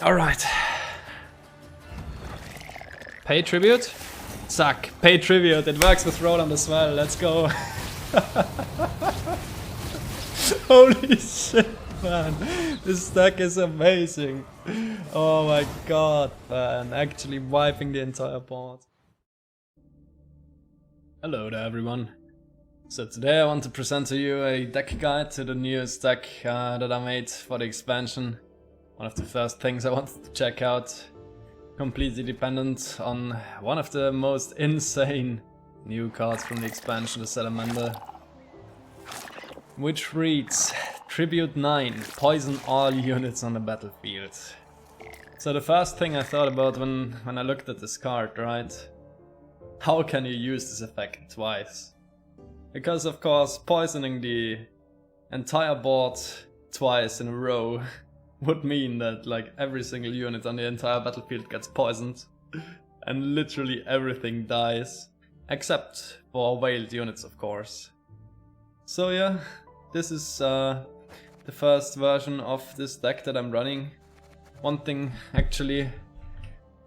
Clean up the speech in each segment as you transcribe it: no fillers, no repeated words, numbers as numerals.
Alright. Pay tribute? Suck. Pay tribute. It works with Roland as well. Let's go. Holy shit, man. This deck is amazing. Oh my god, man. Actually wiping the entire board. Hello there, everyone. So today I want to present to you a deck guide to the newest deck that I made for the expansion. One of the first things I wanted to check out. Completely dependent on one of the most insane new cards from the expansion, the Salamander. Which reads, Tribute 9, poison all units on the battlefield. So the first thing I thought about when I looked at this card, right? How can you use this effect twice? Because of course poisoning the entire board twice in a row would mean that like every single unit on the entire battlefield gets poisoned and literally everything dies, except for veiled units of course. So yeah, this is the first version of this deck that I'm running. One thing actually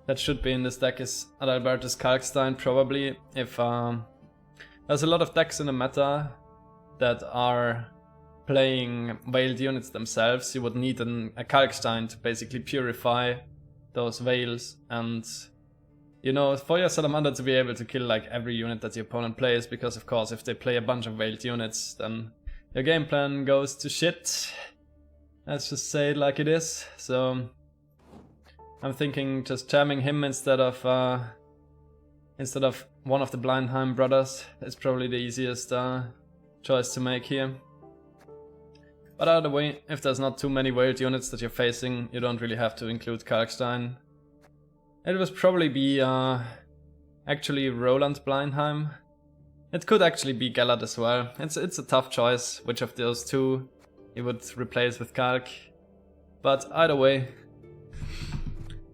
that should be in this deck is Adalbertus Kalkstein probably. If there's a lot of decks in the meta that are playing veiled units themselves, you would need a Kalkstein to basically purify those veils, and you know, for your Salamander to be able to kill like every unit that your opponent plays, because of course if they play a bunch of veiled units then your game plan goes to shit. Let's just say it like it is. So I'm thinking just jamming him instead of one of the Blindheim brothers. It's probably the easiest choice to make here. But either way, if there's not too many veiled units that you're facing, you don't really have to include Kalkstein. It would probably be actually Roland Blindheim. It could actually be Gellert as well. It's a tough choice which of those two you would replace with Kalk. But either way,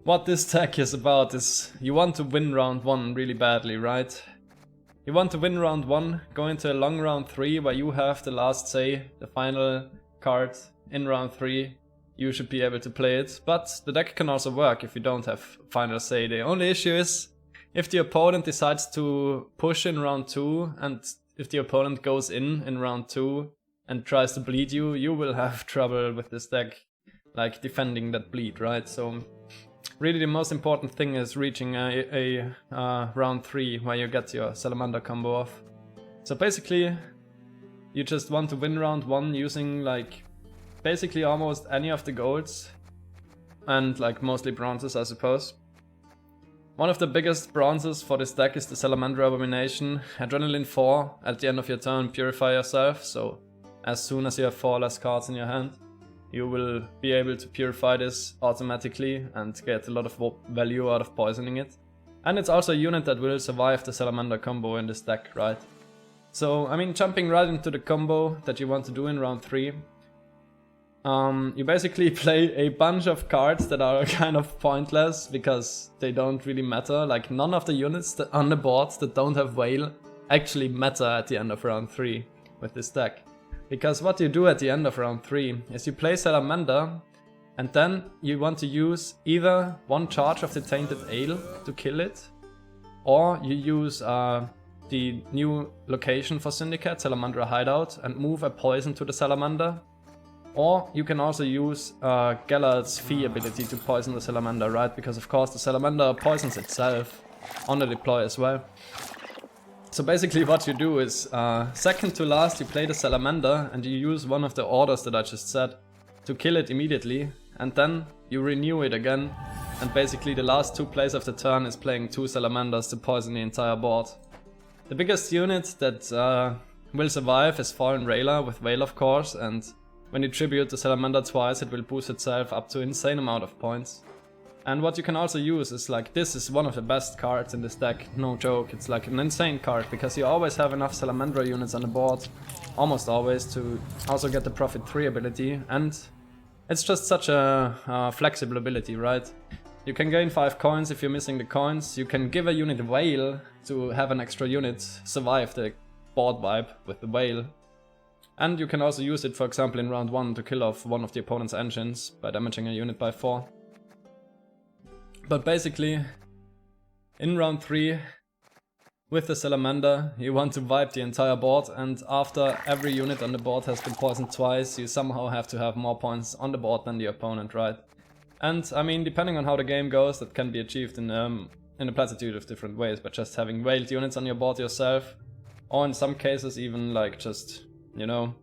what this deck is about is you want to win round 1 really badly, right? You want to win round 1, go into a long round 3 where you have the last say, the final card in round 3. You should be able to play it, but the deck can also work if you don't have final say. The only issue is if the opponent decides to push in round 2, and if the opponent goes in round 2 and tries to bleed you, you will have trouble with this deck, like defending that bleed, right? So really the most important thing is reaching a round 3 where you get your Salamander combo off. So basically you just want to win round 1 using like basically almost any of the golds and like mostly bronzes, I suppose. One of the biggest bronzes for this deck is the Salamander Abomination. Adrenaline 4, at the end of your turn purify yourself, so as soon as you have 4 less cards in your hand, you will be able to purify this automatically and get a lot of value out of poisoning it. And it's also a unit that will survive the Salamander combo in this deck, right? So, I mean, jumping right into the combo that you want to do in round 3, you basically play a bunch of cards that are kind of pointless because they don't really matter. Like none of the units that on the board that don't have Veil actually matter at the end of round 3 with this deck. Because what you do at the end of round 3 is you play Salamander and then you want to use either one charge of the Tainted Ale to kill it, or you use the new location for Syndicate, Salamander Hideout, and move a poison to the Salamander. Or you can also use Gellert's Fee ability to poison the Salamander, right? Because of course the Salamander poisons itself on the deploy as well. So basically what you do is, second to last you play the Salamander and you use one of the orders that I just said to kill it immediately, and then you renew it again, and basically the last 2 plays of the turn is playing 2 Salamanders to poison the entire board. The biggest unit that will survive is Fallen Railer with Veil of course, and when you tribute the Salamander twice it will boost itself up to an insane amount of points. And what you can also use is like, this is one of the best cards in this deck, no joke. It's like an insane card because you always have enough Salamander units on the board, almost always, to also get the Profit 3 ability, and it's just such a flexible ability, right? You can gain 5 coins if you're missing the coins, you can give a unit Veil to have an extra unit survive the Boardwipe with the Veil. And you can also use it, for example, in round 1 to kill off one of the opponent's engines by damaging a unit by 4. But basically, in round 3, with the Salamander, you want to wipe the entire board, and after every unit on the board has been poisoned twice, you somehow have to have more points on the board than the opponent, right? And I mean, depending on how the game goes, that can be achieved in a platitude of different ways, but just having whaled units on your board yourself, or in some cases even like just, you know,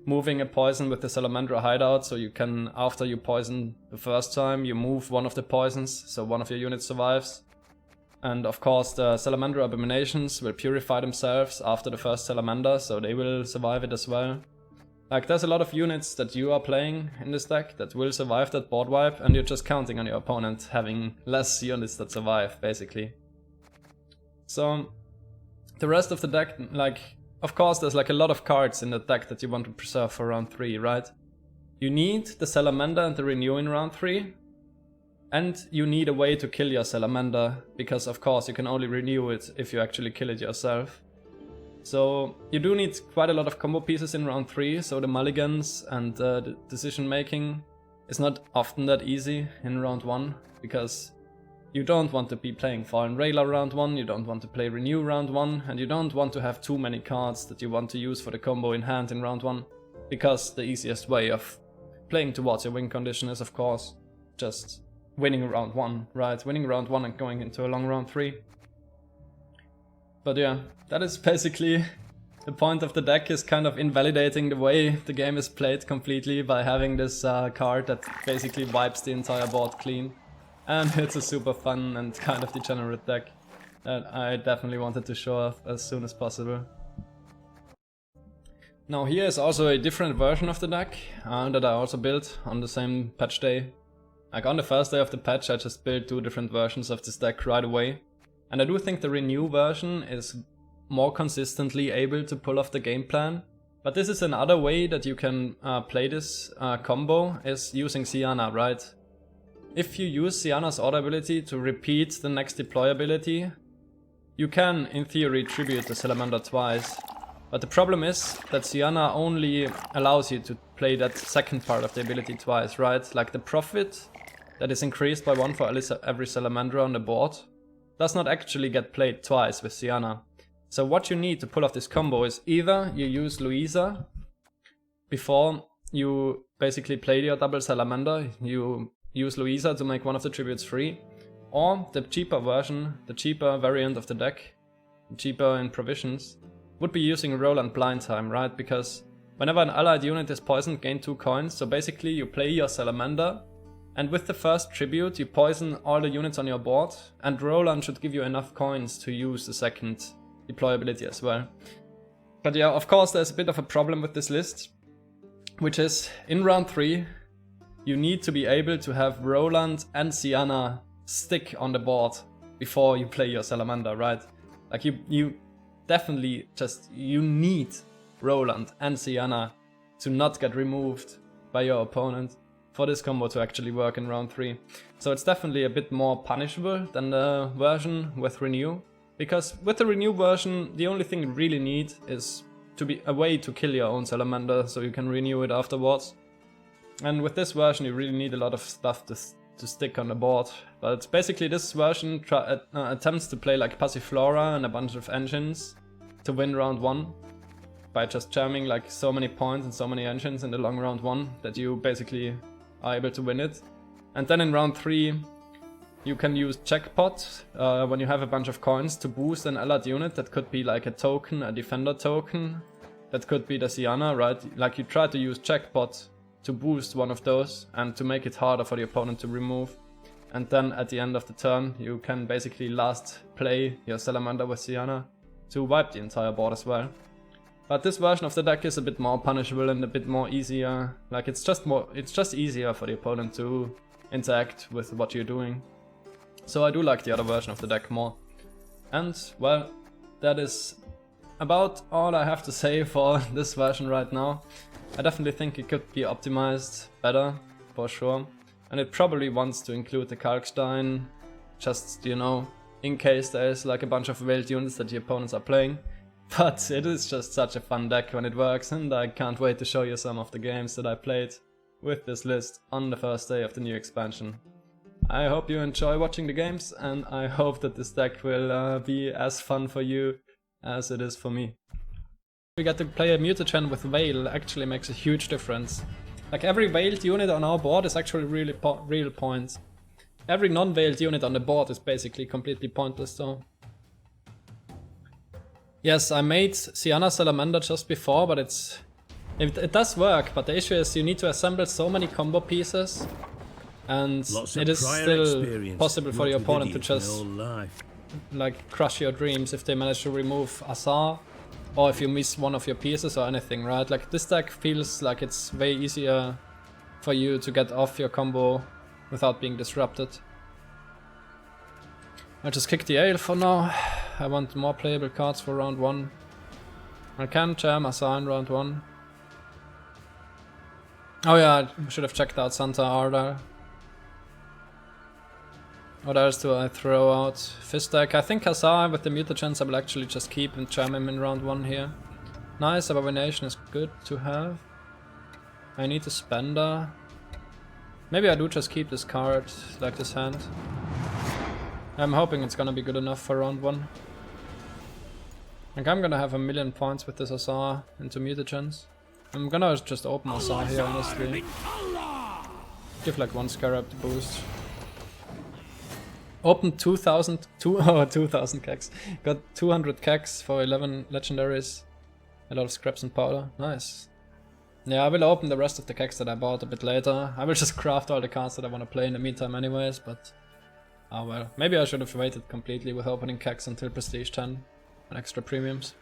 moving a poison with the Salamandra hideout, so you can, after you poison the first time, you move one of the poisons, so one of your units survives. And of course the Salamandra Abominations will purify themselves after the first Salamander, so they will survive it as well. Like, there's a lot of units that you are playing in this deck that will survive that board wipe, and you're just counting on your opponent having less units that survive, basically. So, the rest of the deck, like, of course there's like a lot of cards in the deck that you want to preserve for round 3, right? You need the Salamander and the Renew in round 3, and you need a way to kill your Salamander, because of course you can only renew it if you actually kill it yourself. So you do need quite a lot of combo pieces in round 3, so the mulligans and the decision making is not often that easy in round 1, because you don't want to be playing Fallen Railer round 1, you don't want to play Renew round 1, and you don't want to have too many cards that you want to use for the combo in hand in round 1, because the easiest way of playing towards your win condition is of course just winning round 1, right? Winning round 1 and going into a long round 3. But yeah, that is basically the point of the deck, is kind of invalidating the way the game is played completely by having this card that basically wipes the entire board clean. And it's a super fun and kind of degenerate deck that I definitely wanted to show off as soon as possible. Now here is also a different version of the deck that I also built on the same patch day. Like, on the first day of the patch I just built 2 different versions of this deck right away. And I do think the Renew version is more consistently able to pull off the game plan. But this is another way that you can play this combo, is using Sienna, right? If you use Sienna's order ability to repeat the next deploy ability, you can, in theory, tribute the Salamander twice. But the problem is that Sienna only allows you to play that second part of the ability twice, right? Like, the profit that is increased by 1 for every Salamandra on the board does not actually get played twice with Sienna. So what you need to pull off this combo is either you use Louisa before you basically play your double Salamander, you use Louisa to make one of the tributes free, or the cheaper version, the cheaper variant of the deck, cheaper in provisions, would be using Roland Blind Time, right? Because whenever an allied unit is poisoned, gain 2 coins, so basically you play your Salamander, and with the first tribute you poison all the units on your board, and Roland should give you enough coins to use the second deploy ability as well. But yeah, of course there's a bit of a problem with this list, which is, in round 3 you need to be able to have Roland and Sienna stick on the board before you play your Salamander, right? Like, you definitely you need Roland and Sienna to not get removed by your opponent for this combo to actually work in round 3. So it's definitely a bit more punishable than the version with Renew, because with the Renew version the only thing you really need is to be a way to kill your own Salamander so you can renew it afterwards. And with this version you really need a lot of stuff to stick on the board. But basically this version attempts to play like Passiflora and a bunch of engines to win round 1 by just jamming like so many points and so many engines in the long round 1 that you basically are able to win it. And then in round 3 you can use Jackpot when you have a bunch of coins to boost an allied unit. That could be like a token, a defender token, that could be the Sienna, right? Like, you try to use Jackpot to boost one of those and to make it harder for the opponent to remove. And then at the end of the turn you can basically last play your Salamander with Sienna to wipe the entire board as well. But this version of the deck is a bit more punishable and a bit more easier. Like, it's just easier for the opponent to interact with what you're doing. So I do like the other version of the deck more. And well, that is about all I have to say for this version right now. I definitely think it could be optimized better, for sure. And it probably wants to include the Kalkstein, just, you know, in case there is like a bunch of veiled units that the opponents are playing. But it is just such a fun deck when it works, and I can't wait to show you some of the games that I played with this list on the first day of the new expansion. I hope you enjoy watching the games, and I hope that this deck will be as fun for you as it is for me. We get to play a mutagen with Veil actually makes a huge difference. Like every veiled unit on our board is actually really real points. Every non-veiled unit on the board is basically completely pointless though. Yes, I made Sienna Salamander just before, but it does work, but the issue is you need to assemble so many combo pieces, and it is still possible for your opponent to just like crush your dreams if they manage to remove Azar, or if you miss one of your pieces or anything, right? Like this deck feels like it's way easier for you to get off your combo without being disrupted. I'll just kick the Ale for now. I want more playable cards for round 1. I can jam Azar in round 1. Oh yeah, I should have checked out Santa Ardal. What else do I throw out? Fist deck. I think Azar with the mutagens I will actually just keep and jam him in round 1 here. Nice, Abomination is good to have. I need a Spender. Maybe I do just keep this card, like this hand. I'm hoping it's gonna be good enough for round 1. Like I'm gonna have 1,000,000 points with this Azar into mutagens. I'm gonna just open Azar here, honestly. Give like 1 Scarab to boost. Open 2,000 keks. Got 200 keks for 11 legendaries. A lot of scraps and powder. Nice. Yeah, I will open the rest of the keks that I bought a bit later. I will just craft all the cards that I want to play in the meantime anyways, but... oh well. Maybe I should have waited completely with opening keks until Prestige 10 and extra premiums.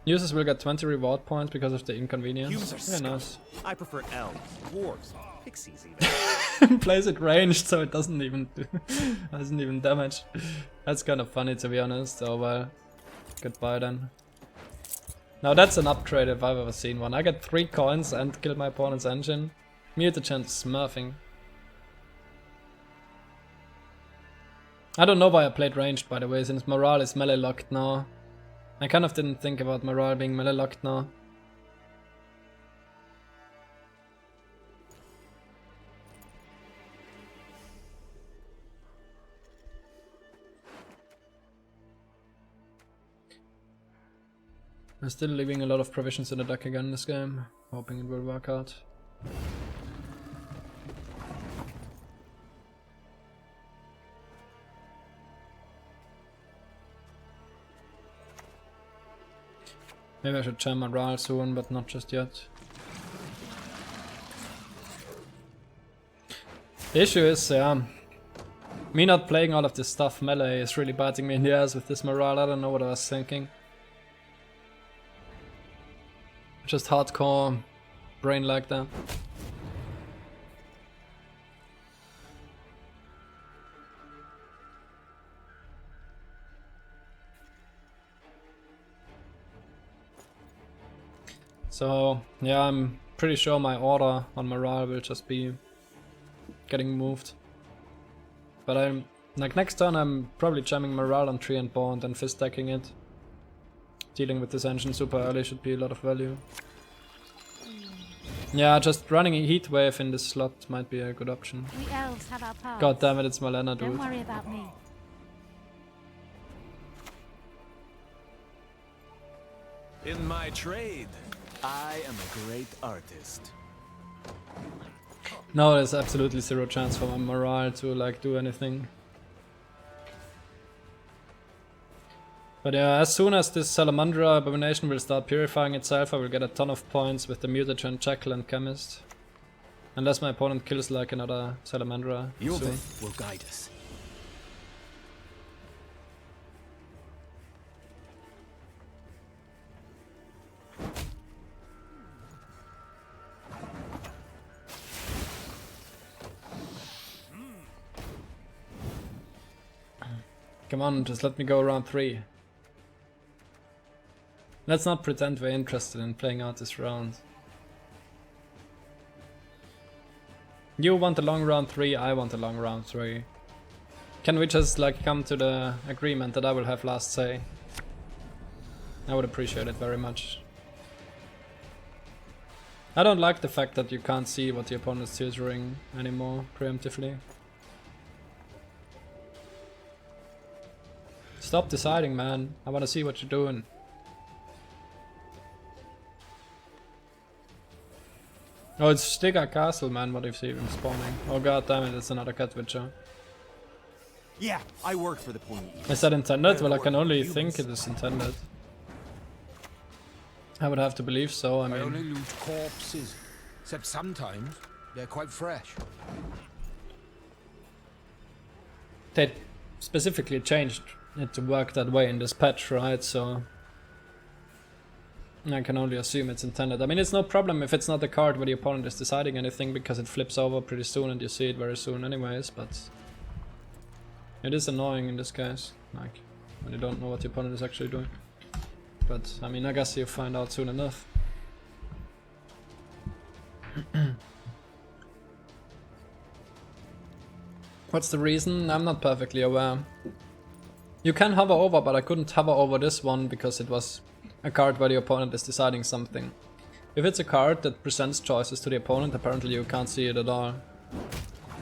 Users will get 20 reward points because of the inconvenience. Very nice. I prefer elves, dwarves, pixies even. Plays it ranged, so it doesn't even damage. That's kind of funny to be honest. Oh well. Goodbye then. Now that's an upgrade if I've ever seen one. I get 3 coins and kill my opponent's engine. Mutagen smurfing. I don't know why I played ranged by the way, since morale is melee locked now. I kind of didn't think about morale being melee locked now. I'm still leaving a lot of provisions in the deck again this game, hoping it will work out. Maybe I should jam my Ral soon, but not just yet. The issue is, me not playing all of this stuff melee is really biting me in the ass with this morale. I don't know what I was thinking. Just hardcore brain like that. So yeah, I'm pretty sure my order on morale will just be getting moved. But I'm like next turn I'm probably jamming morale on Tree and Bond and fist stacking it. Dealing with this engine super early should be a lot of value. Yeah, just running a heat wave in this slot might be a good option. We elves have our paths. God damn it, it's Malena, dude. Don't worry about me. In my trade, I am a great artist. No, there's absolutely zero chance for my morale to like do anything. But yeah, as soon as this Salamandra Abomination will start purifying itself, I will get a ton of points with the Mutagen, Jackal and Chemist. Unless my opponent kills like another Salamandra Your soon. faith will guide us. Come on, just let me go round 3. Let's not pretend we're interested in playing out this round. You want a long round 3, I want a long round 3. Can we just like come to the agreement that I will have last say? I would appreciate it very much. I don't like the fact that you can't see what the opponent is tutoring anymore preemptively. Stop deciding, man. I wanna see what you're doing. Oh, it's Stiga Castle, man. What if him spawning? Oh god damn it, it's another cat witcher. Yeah, I work for the pony. Is that intended? Well, I can only think it is intended. I would have to believe so, I I only mean... loot corpses, except sometimes they're quite fresh. They specifically changed it to work that way in this patch, right? So... I can only assume it's intended. I mean, it's no problem if it's not a card where the opponent is deciding anything, because it flips over pretty soon and you see it very soon anyways, but... It is annoying in this case, like, when you don't know what the opponent is actually doing. But, I mean, I guess you'll find out soon enough. What's the reason? I'm not perfectly aware. You can hover over, but I couldn't hover over this one because it was a card where the opponent is deciding something. If it's a card that presents choices to the opponent, apparently you can't see it at all.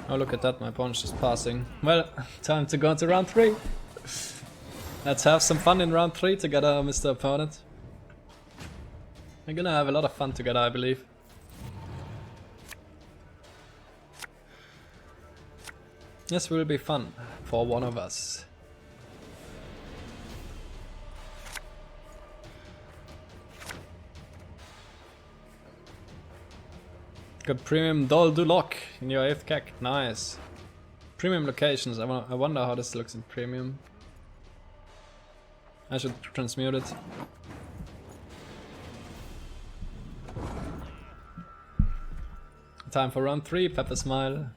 Oh, look at that, my opponent's just passing. Well, time to go into round 3. Let's have some fun in round 3 together, Mr. Opponent. We're gonna have a lot of fun together, I believe. This will be fun for one of us. Got premium Dol du Lock in your 8th CAC. Nice. Premium locations. I wonder how this looks in premium. I should transmute it. Time for round 3, Pepper Smile.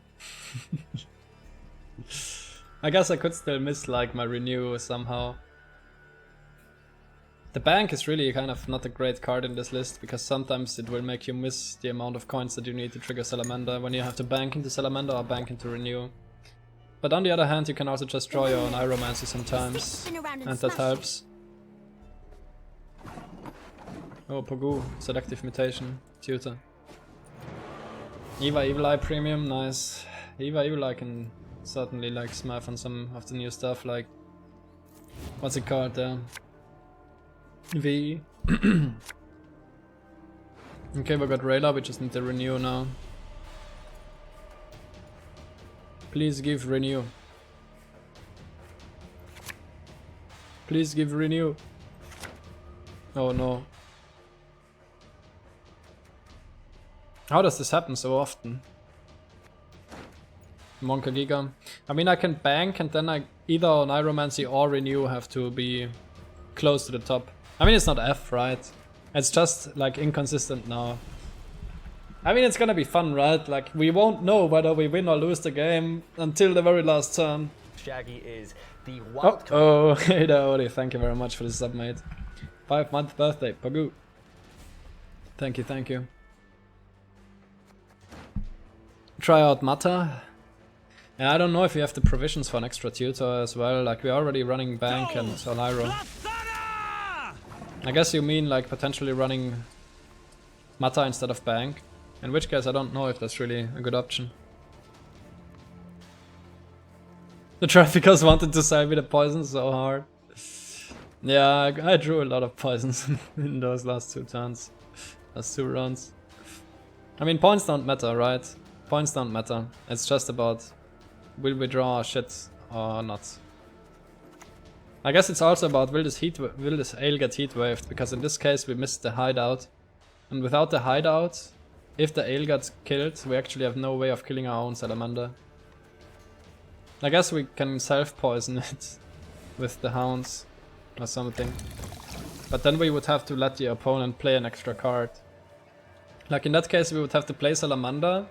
I guess I could still miss like my renew somehow. The bank is really kind of not a great card in this list, because sometimes it will make you miss the amount of coins that you need to trigger Salamander when you have to bank into Salamander or bank into renew. But on the other hand, you can also just draw your own Iromancer sometimes, and that helps. Oh, Pogu, Selective Mutation, Tutor. Eva Evil Eye Premium, nice. Eva Evil Eye can certainly like smurf on some of the new stuff, like... What's it called there? V. Okay, we got Rayla, we just need to renew now. Please give renew. Please give renew. Oh no. How does this happen so often? Monka Giga. I mean, I can bank and then I either on Iromancy or renew have to be close to the top. I mean, it's not F, right? It's just like inconsistent now. I mean, it's gonna be fun, right? Like, we won't know whether we win or lose the game until the very last turn. Shaggy is the wild card. Oh, hey there, Odie. Thank you very much for the sub, mate. 5-month birthday, Pagu. Thank you, thank you. Try out Mata. Yeah, I don't know if you have the provisions for an extra tutor as well. Like, we're already running Bank and Soliro. I guess you mean like potentially running Mata instead of Bank. In which case I don't know if that's really a good option. The Traffickers wanted to sell me the poison so hard. Yeah, I drew a lot of poisons in those last 2 turns. Last 2 rounds. I mean, points don't matter, right? Points don't matter. It's just about will we draw shit or not. I guess it's also about will this ale get heat waved, because in this case we missed the hideout. And without the hideout, if the ale gets killed, we actually have no way of killing our own Salamander. I guess we can self-poison it with the hounds or something. But then we would have to let the opponent play an extra card. Like in that case we would have to play Salamander,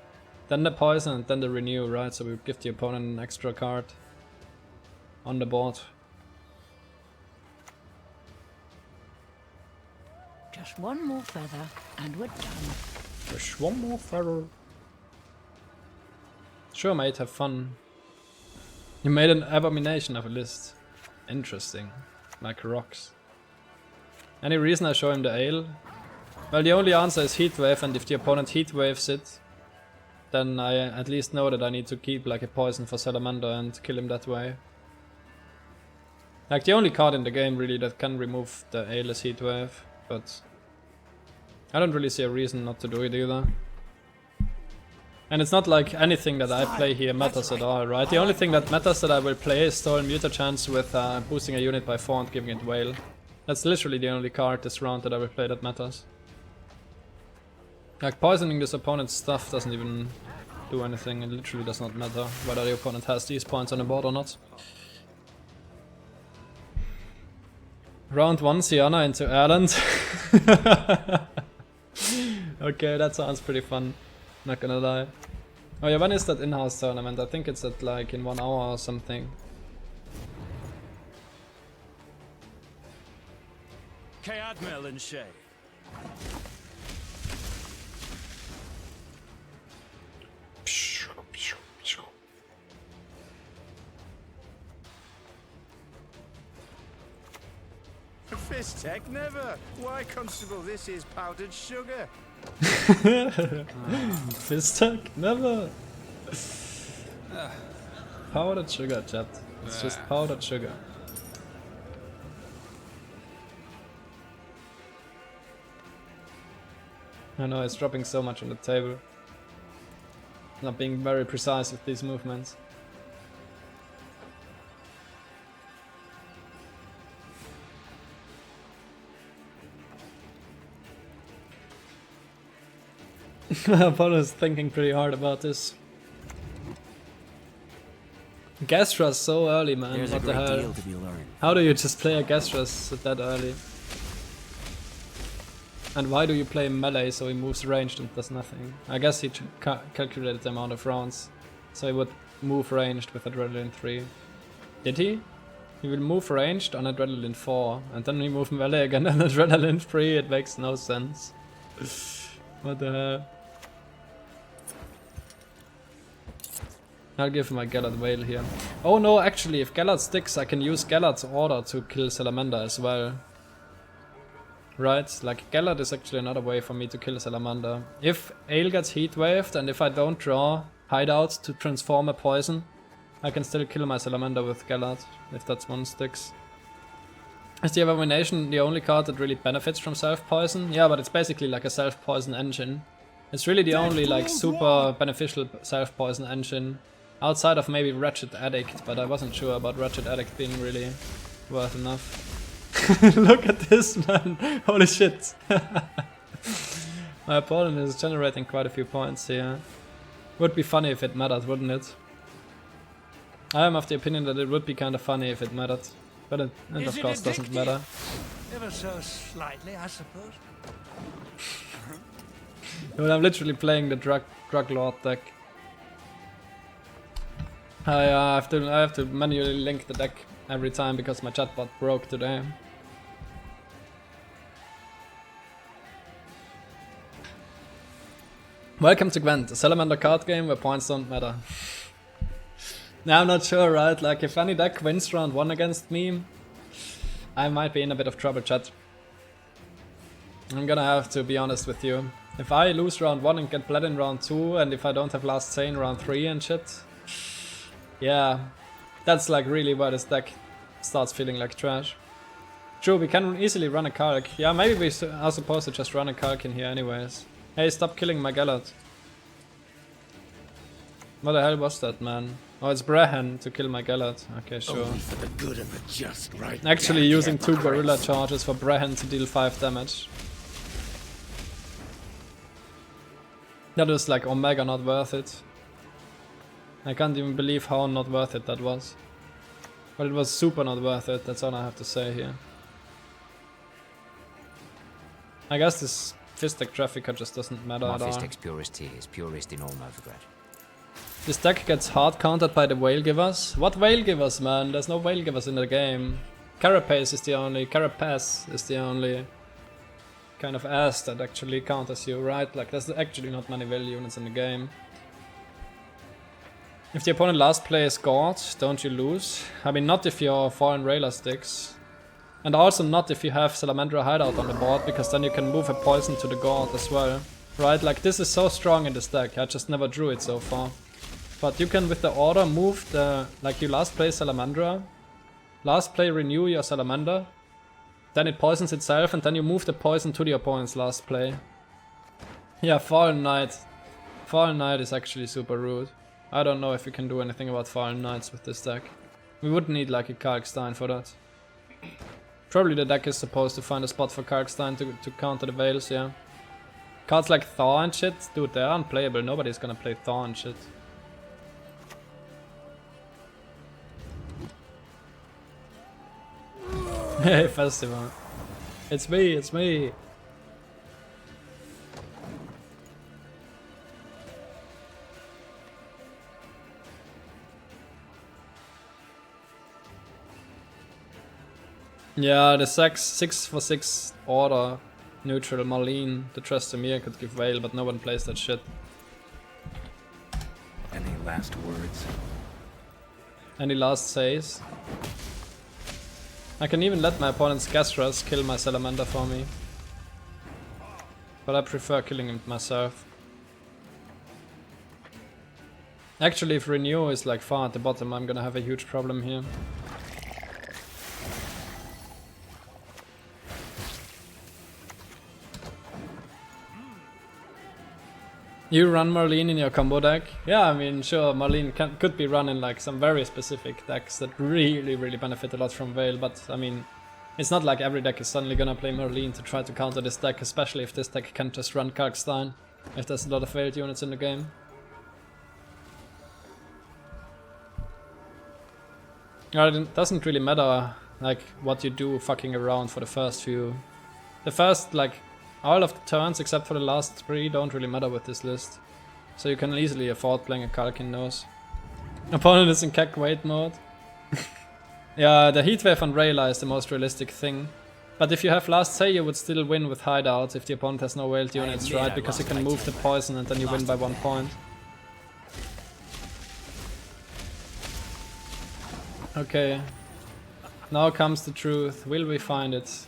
then the poison and then the renew, right? So we would give the opponent an extra card on the board. Just one more feather and we're done. Just one more feather. Sure, mate, have fun. You made an abomination of a list. Interesting. Like rocks. Any reason I show him the ale? Well, the only answer is Heatwave, and if the opponent Heatwaves it, then I at least know that I need to keep like a poison for Salamander and kill him that way. Like the only card in the game really that can remove the Aeless Heatwave, but I don't really see a reason not to do it either. And it's not like anything that I play here matters at all, right? The only thing that matters that I will play is Stolen Mutachance with boosting a unit by 4 and giving it Whale. That's literally the only card this round that I will play that matters. Like poisoning this opponent's stuff doesn't even do anything, it literally does not matter whether the opponent has these points on the board or not. Round 1, Sienna into Ireland. Okay, that sounds pretty fun, not gonna lie. Oh yeah, when is that in-house tournament? I think it's at like in 1 hour or something. Cadmel and Shay. Fist tech never. Why, Constable, this is powdered sugar. Fist tech never. Powdered sugar, chat. It's just powdered sugar. I know it's dropping so much on the table. Not being very precise with these movements. My opponent is thinking pretty hard about this. Gastras so early, man. There's what a the great hell? deal to be learned. How do you just play a Gastras that early? And why do you play melee so he moves ranged and does nothing? I guess he calculated the amount of rounds. So he would move ranged with Adrenaline 3. Did he? He will move ranged on Adrenaline 4 and then he move melee again on Adrenaline 3. It makes no sense. What the hell? I'll give my Gallard Whale here. Oh no, actually, if Gallard sticks, I can use Gallard's Order to kill Salamander as well. Right? Like, Gallard is actually another way for me to kill Salamander. If Ale gets Heatwaved, and if I don't draw Hideout to transform a poison, I can still kill my Salamander with Gallard, if that's one sticks. Is the Abomination the only card that really benefits from self-poison? Yeah, but it's basically like a self-poison engine. It's really the only like super beneficial self-poison engine. Outside of maybe Wretched Addict, but I wasn't sure about Wretched Addict being really worth enough. Look at this, man! Holy shit! My opponent is generating quite a few points here. Would be funny if it mattered, wouldn't it? I am of the opinion that it would be kind of funny if it mattered. But it of course doesn't matter. Ever so slightly, I suppose. Well, I'm literally playing the drug lord deck. I have to manually link the deck every time because my chatbot broke today. Welcome to Gwent, a Salamander card game where points don't matter. Now I'm not sure, right? Like if any deck wins round 1 against me, I might be in a bit of trouble, chat. I'm gonna have to be honest with you. If I lose round 1 and get bled in round 2, and if I don't have last say in round 3 and shit, yeah, that's like really where this deck starts feeling like trash. True, we can easily run a Kalk. Yeah, maybe we are supposed to just run a Kalk in here anyways. Hey, stop killing my Gallard. What the hell was that, man? Oh, it's Brehen to kill my Gallard. Okay, sure. Only for the good of the just, right? Actually using 2 Gorilla charges for Brehen to deal 5 damage. That was like Omega not worth it. I can't even believe how not worth it that was. But it was super not worth it, that's all I have to say here. I guess this Fistek Trafficker just doesn't matter at all. Fistek's purest is purest in all Novigrad. This deck gets hard countered by the Whale Givers. What Whale Givers, man? There's no Whale Givers in the game. Carapace is the only kind of ass that actually counters you, right? Like there's actually not many Whale units in the game. If the opponent last play is God, don't you lose? I mean, not if your foreign Railer sticks. And also not if you have Salamandra Hideout on the board, because then you can move a poison to the god as well. Right, like this is so strong in this deck, I just never drew it so far. But you can with the order move the, like you last play Salamandra, last play renew your Salamander, then it poisons itself and then you move the poison to the opponent's last play. Yeah, Fallen Knight. Fallen Knight is actually super rude. I don't know if we can do anything about Fallen Knights with this deck. We would need like a Kalkstein for that. Probably the deck is supposed to find a spot for Kalkstein to counter the Veils, yeah. Cards like Thaw and shit, dude, they're unplayable. Nobody's gonna play Thaw and shit. Hey, Festival. It's me, it's me. Yeah, the 6 for 6 order neutral Marlene, the Trustamere could give Veil, but no one plays that shit. Any last words? Any last says? I can even let my opponent's Gastras kill my Salamander for me. But I prefer killing him myself. Actually, if Renew is like far at the bottom, I'm gonna have a huge problem here. You run Marlene in your combo deck? Yeah, I mean, sure, Marlene could be run in like some very specific decks that really benefit a lot from Veil, but I mean, it's not like every deck is suddenly gonna play Marlene to try to counter this deck, especially if this deck can just run Kalkstein, if there's a lot of Veiled units in the game. It doesn't really matter like what you do fucking around for the first few. The first like all of the turns except for the last 3 don't really matter with this list. So you can easily afford playing a Kalkin Nose. Opponent is in Kek Wait mode. Yeah, the Heatwave on Rayla is the most realistic thing. But if you have Last Say, you would still win with Hideout if the opponent has no Veiled units, right? Because you can move the poison and then you win by 1 point. Okay. Now comes the truth. Will we find it?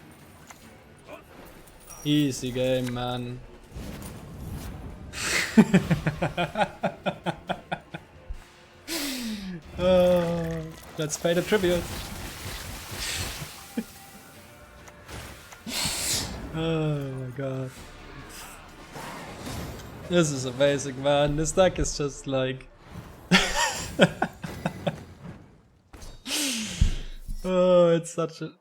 Easy game, man. Oh, let's pay the tribute. Oh my god. This is amazing, man. This deck is just like... Oh, it's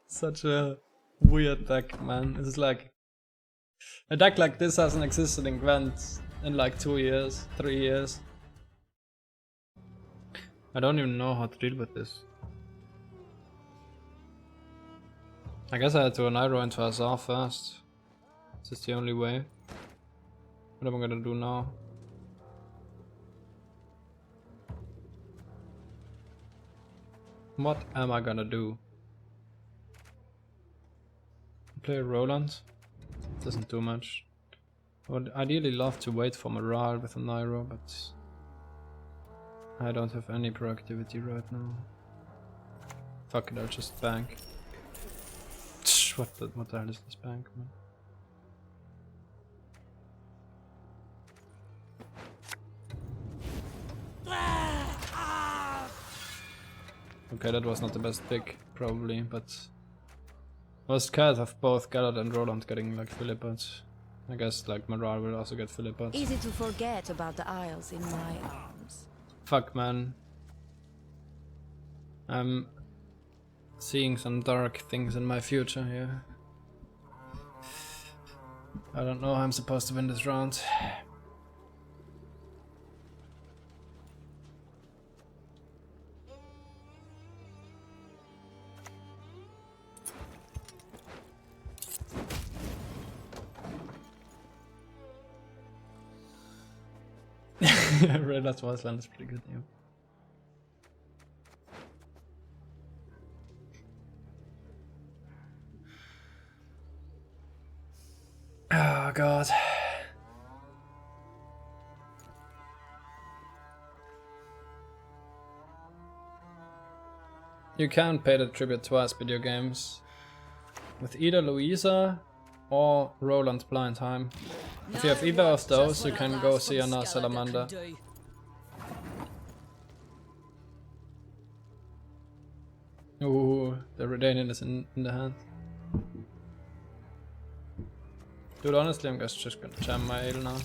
such a weird deck, man. It's like... A deck like this hasn't existed in Gwent in like 2 years, 3 years. I don't even know how to deal with this. I guess I had to Nairo into Azar first. This is the only way. What am I gonna do now? What am I gonna do? Play Roland? Doesn't do much. I would ideally love to wait for morale with a Nairo, but I don't have any proactivity right now. Fuck it, I'll just bank. What the hell is this bank, man? Okay, that was not the best pick, probably, but I was scared of both Gallard and Roland getting like Philippots. I guess like morale will also get Philippots. Easy to forget about the Isles in my arms. Fuck, man. I'm seeing some dark things in my future here. I don't know how I'm supposed to win this round. Red Last Wasteland is pretty good, yeah. Oh god. You can't pay the tribute twice, video games. with either Louisa or Roland Blindheim. If you have either of those, you can go see another Salamander. Ooh, the Redanian is in the hand. Dude, honestly, I'm just gonna jam my ale now.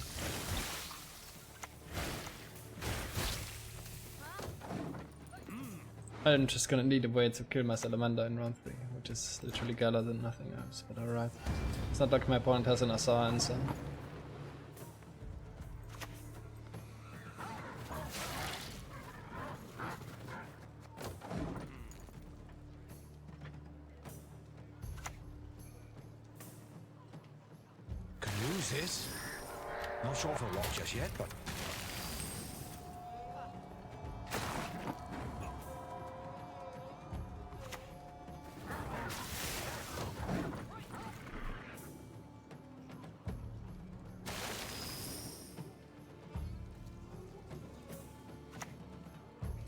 I'm just gonna need a way to kill my Salamander in round 3, which is literally Gallad and nothing else, but alright. It's not like my opponent has an Assar answer. Can use this. Not sure for what just yet, but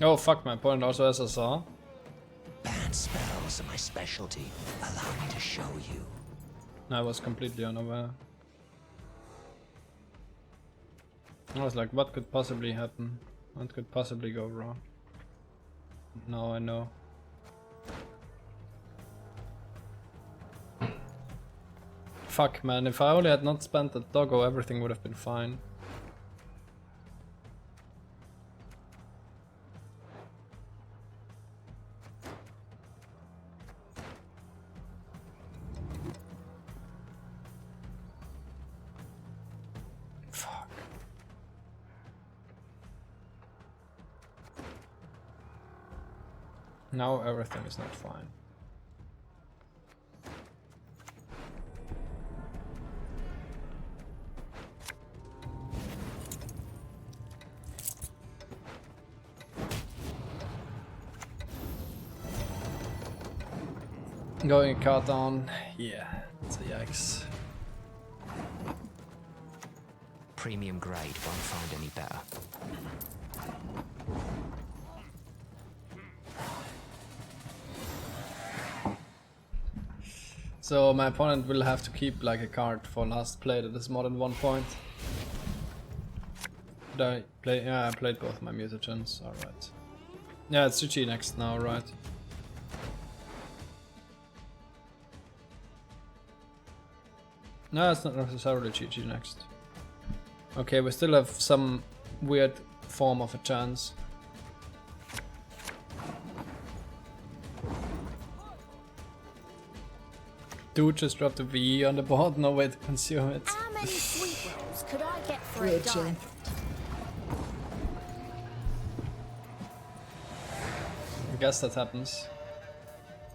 Oh fuck, my opponent also has Assar. Banned spells are my specialty. Allow me to show you. I was completely unaware. I was like, what could possibly happen? What could possibly go wrong? Now I know. Fuck man, if I only had not spent that doggo, everything would have been fine. Fuck. Now everything is not fine. Going a card down, yeah, it's a yikes. Premium grade, won't find any better. So my opponent will have to keep like a card for last play that is more than 1 point. Did I play? Yeah, I played both my mutagens, alright. Yeah, it's GG next now, right? No, it's not necessarily GG next. Okay, we still have some weird form of a chance. Dude just dropped a VE on the board, no way to consume it. How many sweet rolls could I get for a diamond? I guess that happens.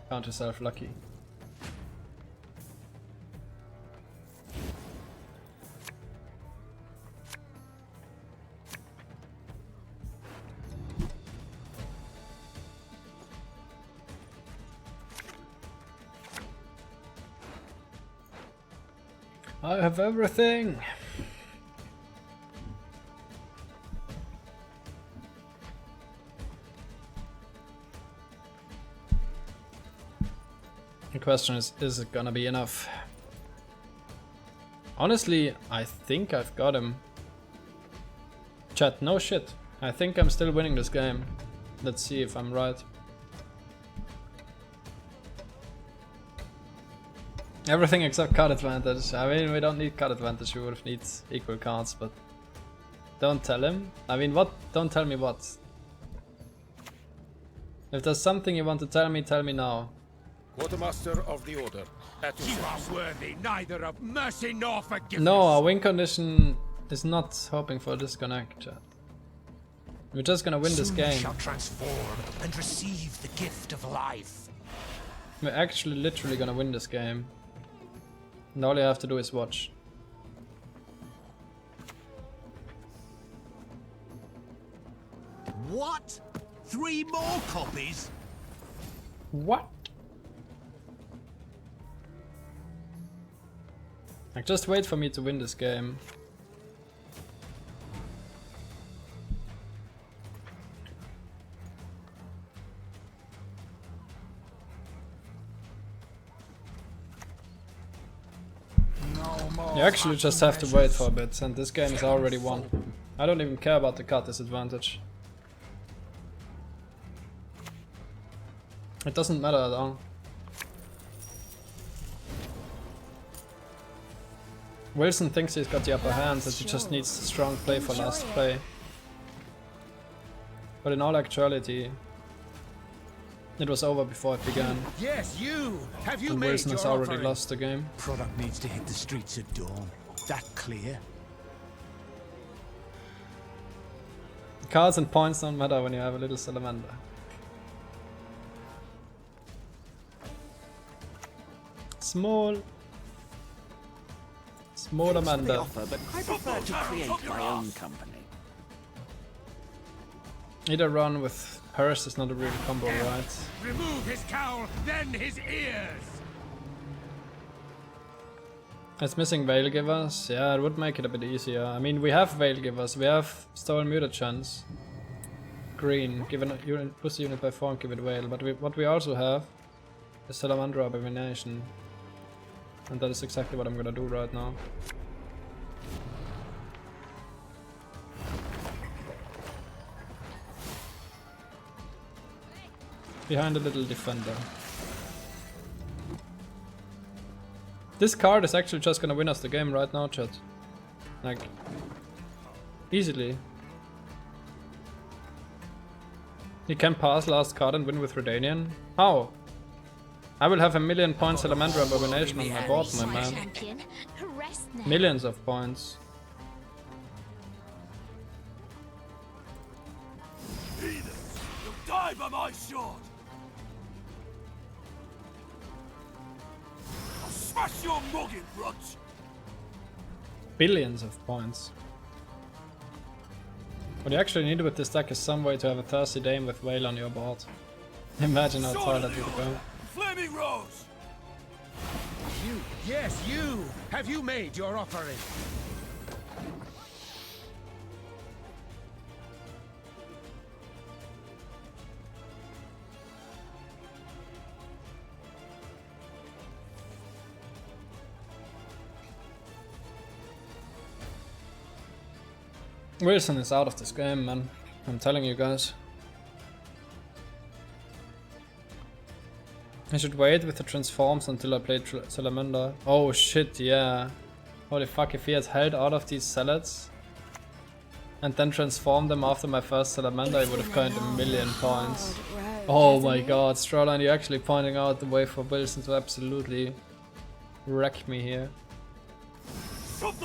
Count yourself lucky. I have everything! The question is it gonna be enough? Honestly, I think I've got him. Chat, no shit. I think I'm still winning this game. Let's see if I'm right. Everything except card advantage. I mean, we don't need card advantage, we would have need equal cards, but... Don't tell him. I mean, what? Don't tell me what. If there's something you want to tell me now. Quartermaster of the Order. At your you are worthy neither of mercy nor forgiveness. No, our win condition is not hoping for a disconnect, chat. We're just gonna win this Soon game. you shall transform and receive the gift of life. We're actually literally gonna win this game. And all you have to do is watch. What? 3 more copies? What? Like, just wait for me to win this game. more You actually just have to wait for a bit, and this game is already won. I don't even care about the card disadvantage. It doesn't matter at all. Wilson thinks he's got the upper hand, that he just needs a strong play for last play. But in all actuality, it was over before it began. Yes, you! Have you And made Wilson your has already offering? lost the game. Product needs to hit the streets at dawn. That clear? Cards and points don't matter when you have a little salamander. Small amanda. Offer, but I prefer to create my own company. Either run with Hearst is not a real combo, right? Remove his cowl, then his ears! It's missing Veil Givers. Yeah, it would make it a bit easier. I mean, we have Veil Givers, we have Stolen Mutagens. Green, given a unit, push the unit by 4 and give it Veil. But what we also have is Salamander Abomination. And that is exactly what I'm gonna do right now. Behind a little defender. This card is actually just gonna win us the game right now, chat. Like, easily. He can pass last card and win with Redanian? How? I will have a 1,000,000 points Salamander Abomination on my board, my man. Champion. Rest now. Millions of points. You'll die by my sword! I'll smash your noggin, Rudge! Billions of points. What you actually need with this deck is some way to have a thirsty dame with Whale on your board. Imagine how far that would go. Flaming Rose! You, yes, you! Have you made your offering? Wilson is out of this game, man. I'm telling you guys. I should wait with the transforms until I play Salamander. Oh shit, yeah. Holy fuck, if he had held out of these salads and then transformed them after my first Salamander, I would have coined 1,000,000 points. Oh my god, Strawline, you're actually pointing out the way for Wilson to absolutely wreck me here.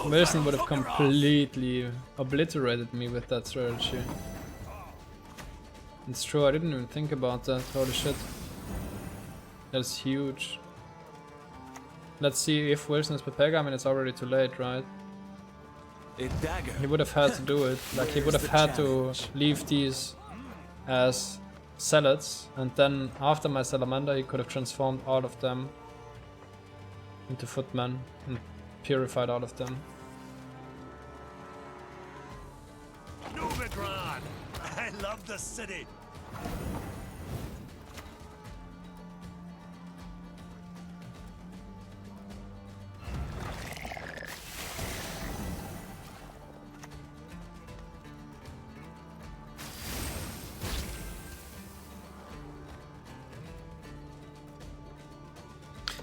Wilson would have completely obliterated me with that strategy. It's true, I didn't even think about that. Holy shit. That's huge. Let's see if Wilson is prepared. I mean, it's already too late, right? A dagger. He would have had to do it. Like, he would have had to leave these as salads, and then after my Salamander, he could have transformed all of them into footmen and purified all of them. Novigrad! I love the city!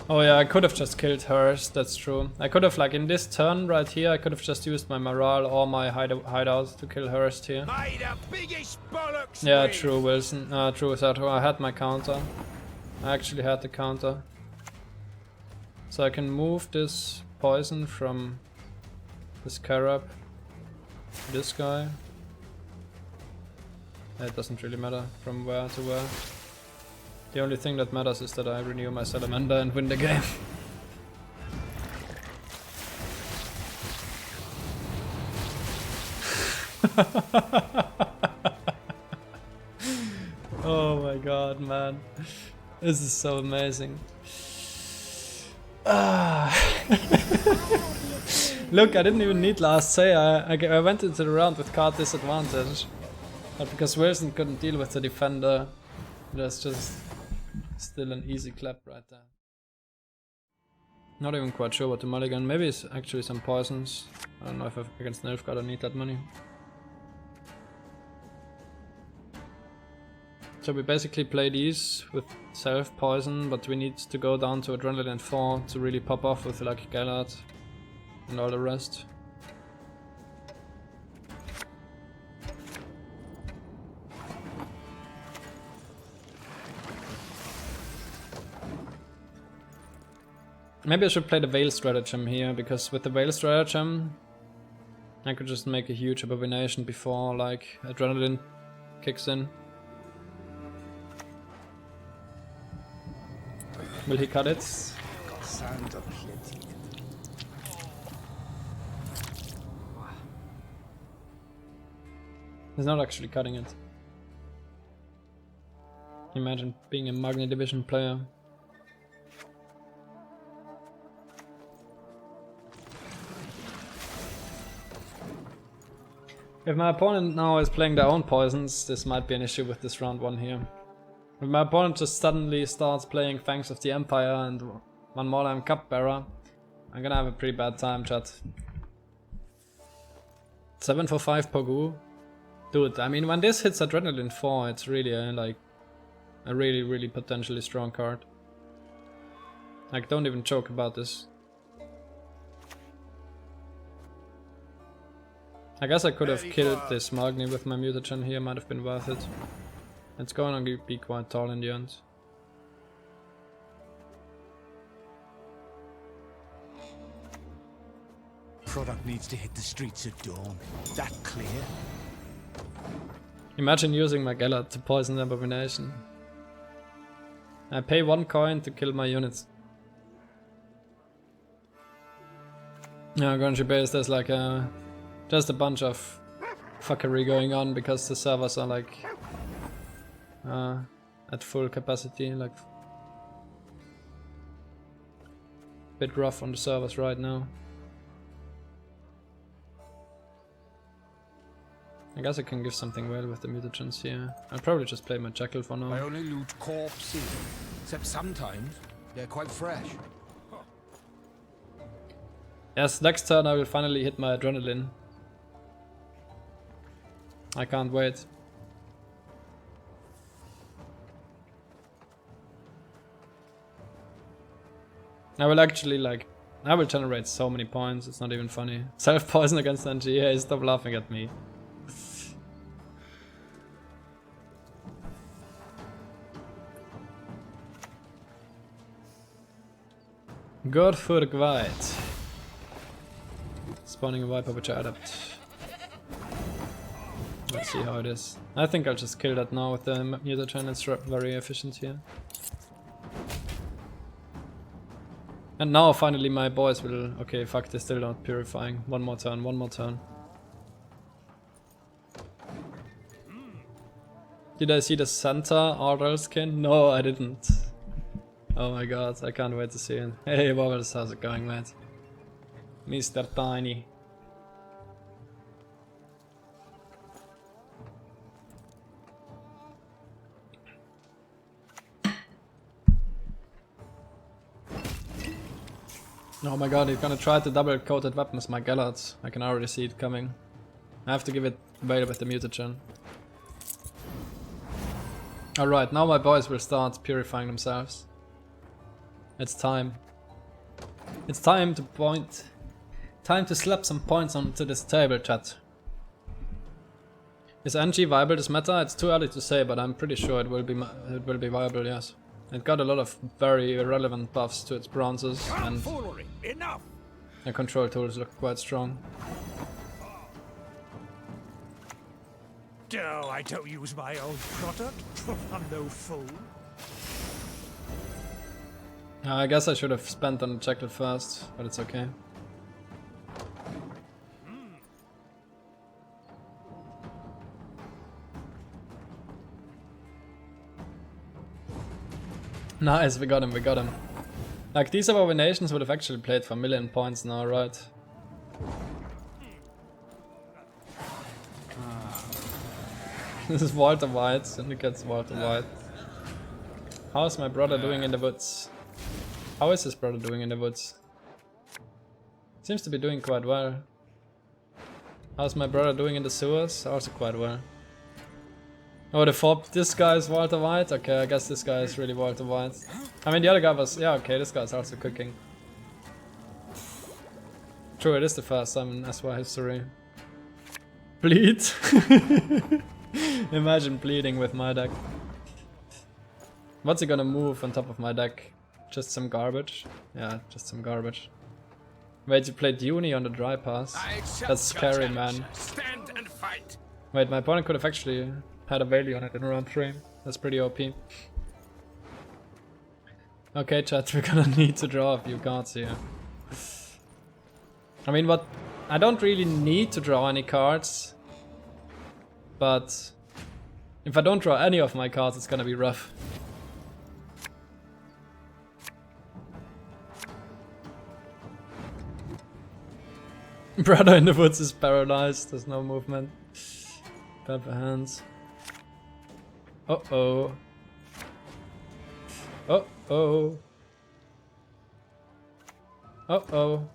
Oh yeah, I could have just killed hers, that's true. I could have, like, in this turn right here, I could have just used my morale or my hideout to kill hers here. By the biggest bollocks! Yeah, true, Wilson. True, Sato. I had my counter. I actually had the counter. So I can move this poison from this Scarab to this guy. It doesn't really matter from where to where. The only thing that matters is that I renew my Salamander and win the game. Oh my god, man. This is so amazing. Look, I didn't even need last say. I went into the round with card disadvantage. But because Wilson couldn't deal with the defender, that's just still an easy clap right there. Not even quite sure what to mulligan. Maybe it's actually some poisons. I don't know if against Nilfgaard I need that money. So we basically play these with self-poison, but we need to go down to Adrenaline 4 to really pop off with like Gallard and all the rest. Maybe I should play the Veil stratagem here, because with the Veil stratagem I could just make a huge abomination before like Adrenaline kicks in. Will he cut it? He's not actually cutting it. Imagine being a Magni Division player. If my opponent now is playing their own poisons, this might be an issue with this round 1 here. If my opponent just suddenly starts playing Fangs of the Empire and one more time Cupbearer, I'm gonna have a pretty bad time, chat. 7 for 5 Pogu. Dude, I mean, when this hits Adrenaline 4, it's really like a really potentially strong card. Like, don't even joke about this. I guess I could have killed this Magni with my mutagen here, might have been worth it. It's going to be quite tall in the end. Product needs to hit the streets at dawn. That clear? Imagine using my Gallard to poison the abomination. I pay 1 coin to kill my units. Yeah, Grungy Base, there's like just a bunch of fuckery going on because the servers are like at full capacity, like bit rough on the servers right now. I guess I can give something well with the mutagens here. I'll probably just play my Jackal for now. I only loot corpses, except sometimes they're quite fresh. Yes, next turn I will finally hit my Adrenaline. I can't wait. I will actually I will generate so many points, it's not even funny. Self-poison against NG, hey, stop laughing at me. Good for Gwent. Spawning a Viper which I adapt. Let's see how it is. I think I'll just kill that now with the mutagen, it's very efficient here. And now finally my boys will... Okay, fuck, they're still not purifying. One more turn, one more turn. Did I see the Santa RL skin? No, I didn't. Oh my god, I can't wait to see it. Hey Bobbles, how's it going, mate? Mr. Tiny. Oh my god, he's gonna try to double coated weapons my Gallards. I can already see it coming. I have to give it away with the mutagen. Alright, now my boys will start purifying themselves. It's time. It's time to point. Time to slap some points onto this table, chat. Is NG viable this meta? It's too early to say, but I'm pretty sure it will be viable, yes. It got a lot of very relevant buffs to its bronzes, and the control tools look quite strong. No, I don't use my own product. I'm no fool. I guess I should have spent on the Jackal first, but it's okay. Nice, we got him, we got him. Like, these abominations would have actually played for 1,000,000 points now, right? This is Walter White, Syndicate's Walter White. How is my brother doing in the woods? How is his brother doing in the woods? Seems to be doing quite well. How's my brother doing in the sewers? Also quite well. Oh, this guy is Walter White? Okay, I guess this guy is really Walter White. I mean, the other guy was... Yeah, okay, this guy's also cooking. True, it is the first time in SY history. Bleed? Imagine bleeding with my deck. What's he gonna move on top of my deck? Just some garbage? Yeah, just some garbage. Wait, you played Uni on the dry pass? That's scary, man. Stand and fight. Wait, my opponent could have actually had a value on it in round 3. That's pretty OP. Okay, chat, we're gonna need to draw a few cards here. I mean, what... I don't really need to draw any cards. But... if I don't draw any of my cards, it's gonna be rough. Brother in the woods is paralyzed, there's no movement. Pepper hands. Uh-oh. Uh-oh. Uh-oh.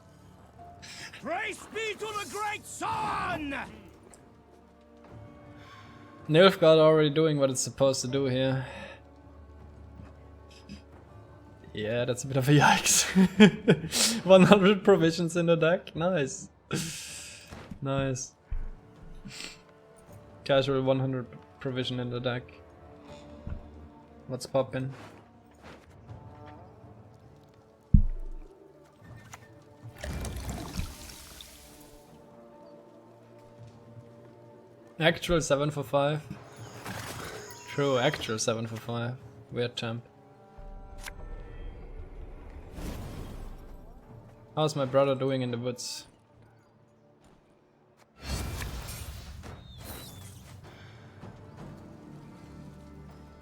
Praise be to the great sun! Nilfgaard already doing what it's supposed to do here. Yeah, that's a bit of a yikes. 100 provisions in the deck, nice. Nice. Casual 100 provision in the deck. What's poppin'? Actual 7 for 5. True, actual 7 for 5. Weird champ. How's my brother doing in the woods?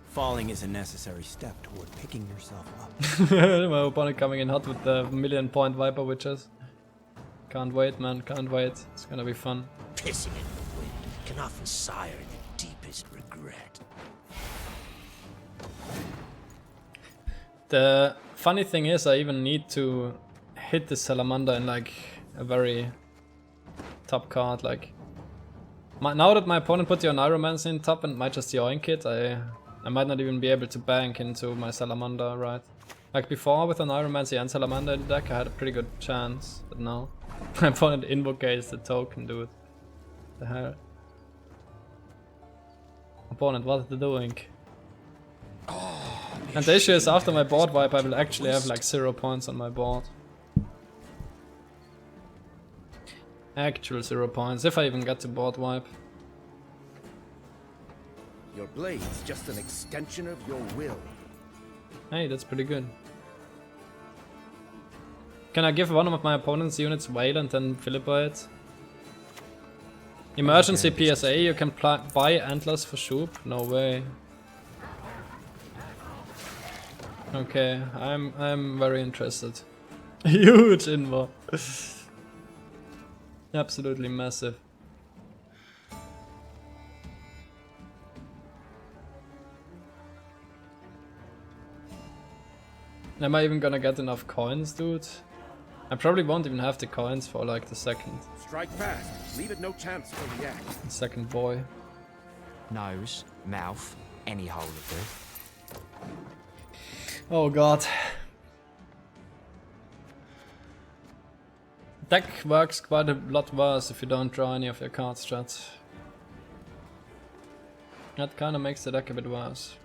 Falling is a necessary step toward picking yourself up. My opponent coming in hot with the 1,000,000-point Viper Witches. Can't wait, man, can't wait. It's gonna be fun. Pissing in the wind can often sire the deepest regret. The funny thing is, I even need to hit the Salamander in like a very top card. Like now that my opponent put the Oniromancer in top and might just yoink it, I might not even be able to bank into my Salamander, right? Like before with Oniromancer and Salamander in the deck, I had a pretty good chance, but now my opponent invocates the token, dude. The hell? Opponent, what are you doing? And the issue is, after my board wipe, I will actually have like 0 points on my board. Actual 0 points, if I even get to board wipe. Your blade's just an extension of your will. Hey, that's pretty good. Can I give one of my opponent's units Whale and then Philippa it? Emergency PSA, you can buy Antlers for Shoop? No way. Okay, I'm very interested. Huge invo. Absolutely massive. Am I even gonna get enough coins, dude? I probably won't even have the coins for like the second Strike fast. Leave it no chance to react. second boy. Nose, mouth, any hole will do. Oh god. Deck works quite a lot worse if you don't draw any of your cards, chat. That kinda makes the deck a bit worse.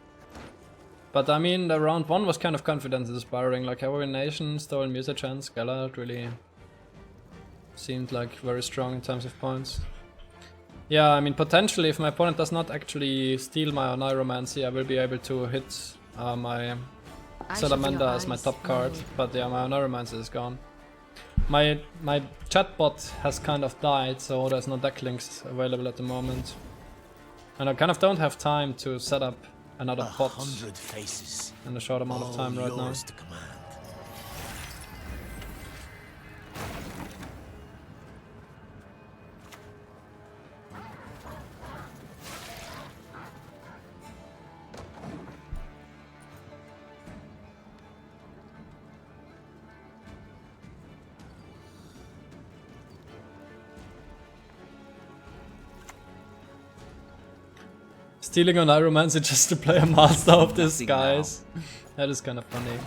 But I mean, the round 1 was kind of confidence inspiring, like Nation, Stolen Musician, Skellard really seemed like very strong in terms of points. Yeah, I mean, potentially if my opponent does not actually steal my Oniromancy, I will be able to hit my Salamander as my top card, but yeah, my Oniromancy is gone. My chatbot has kind of died, so there's no deck links available at the moment. And I kind of don't have time to set up another pot 100 faces, in a short amount of time right now. yours to command. Stealing on Iromancy just to play a master of disguise. That is kind of funny.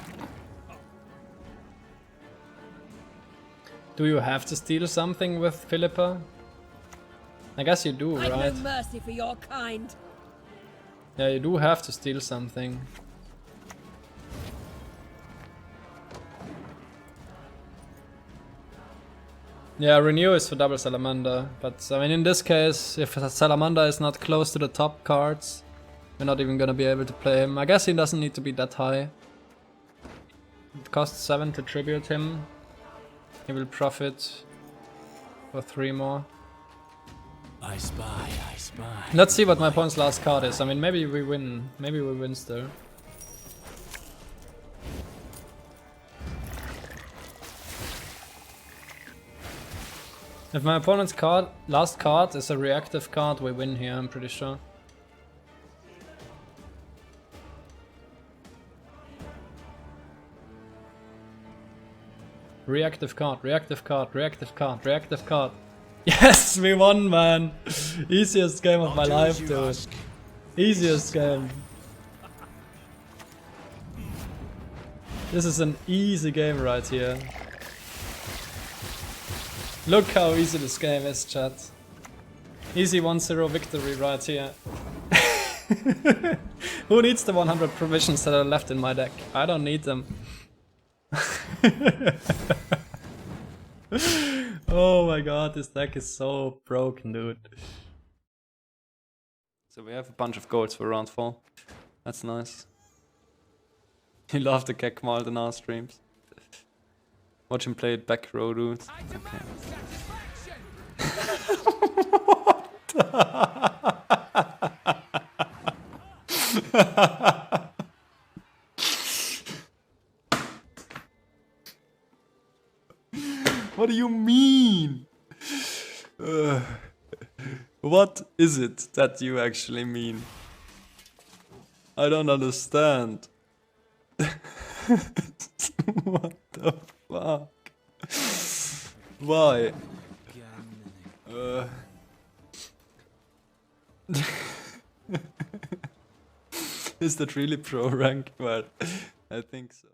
Do you have to steal something with Philippa? I guess you do, right? I've no mercy for your kind. Yeah, you do have to steal something. Yeah, Renew is for double Salamander, but I mean in this case, if Salamander is not close to the top cards, we're not even gonna be able to play him. I guess he doesn't need to be that high. It costs 7 to tribute him. He will profit for 3 more. I spy, I spy. Let's see what my opponent's last card is. I mean, maybe we win. Maybe we win still. If my opponent's last card is a reactive card, we win here, I'm pretty sure. Reactive card, reactive card, reactive card, reactive card. Yes, we won, man! Easiest game of my life, dude. Easiest game. This is an easy game right here. Look how easy this game is, chat. Easy 1-0 victory right here. Who needs the 100 provisions that are left in my deck? I don't need them. Oh my god, this deck is so broken, dude. So we have a bunch of golds for round 4. That's nice. You love the Gekmald in our streams. Watch him play it back row, dude. Okay. What do you mean? What is it that you actually mean? I don't understand. What the fuck? Why? Is that really pro rank? Well, I think so.